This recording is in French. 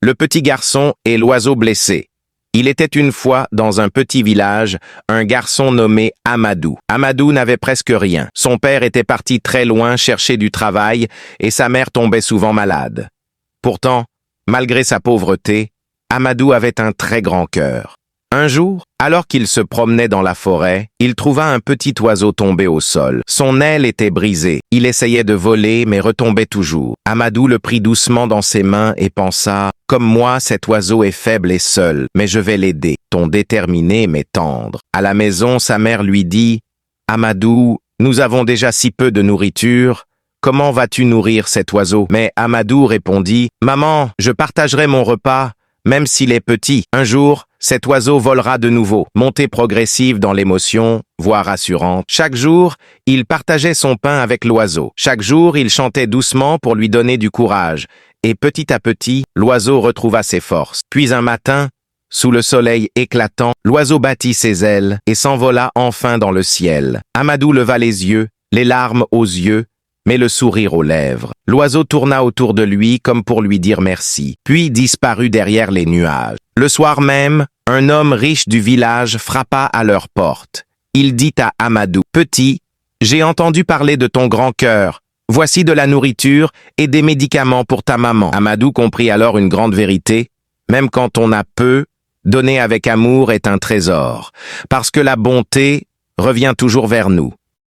Le petit garçon et l'oiseau blessé. Il était une fois, dans un petit village, un garçon nommé Amadou. Amadou n'avait presque rien. Son père était parti très loin chercher du travail et sa mère tombait souvent malade. Pourtant, malgré sa pauvreté, Amadou avait un très grand cœur. Un jour, alors qu'il se promenait dans la forêt, il trouva un petit oiseau tombé au sol. Son aile était brisée. Il essayait de voler, mais retombait toujours. Amadou le prit doucement dans ses mains et pensa « Comme moi, cet oiseau est faible et seul, mais je vais l'aider. » Ton déterminé mais tendre. À la maison, sa mère lui dit « Amadou, nous avons déjà si peu de nourriture. Comment vas-tu nourrir cet oiseau ?» Mais Amadou répondit « Maman, je partagerai mon repas, même s'il est petit. Un jour, cet oiseau volera de nouveau. » Montée progressive dans l'émotion, voix rassurante. Chaque jour, il partageait son pain avec l'oiseau. Chaque jour, il chantait doucement pour lui donner du courage. Et petit à petit, l'oiseau retrouva ses forces. Puis un matin, sous le soleil éclatant, l'oiseau battit ses ailes et s'envola enfin dans le ciel. Amadou leva les yeux, les larmes aux yeux, mais le sourire aux lèvres. L'oiseau tourna autour de lui comme pour lui dire merci, puis disparut derrière les nuages. Le soir même, un homme riche du village frappa à leur porte. Il dit à Amadou, « Petit, j'ai entendu parler de ton grand cœur. Voici de la nourriture et des médicaments pour ta maman. » Amadou comprit alors une grande vérité. Même quand on a peu, donner avec amour est un trésor, parce que la bonté revient toujours vers nous.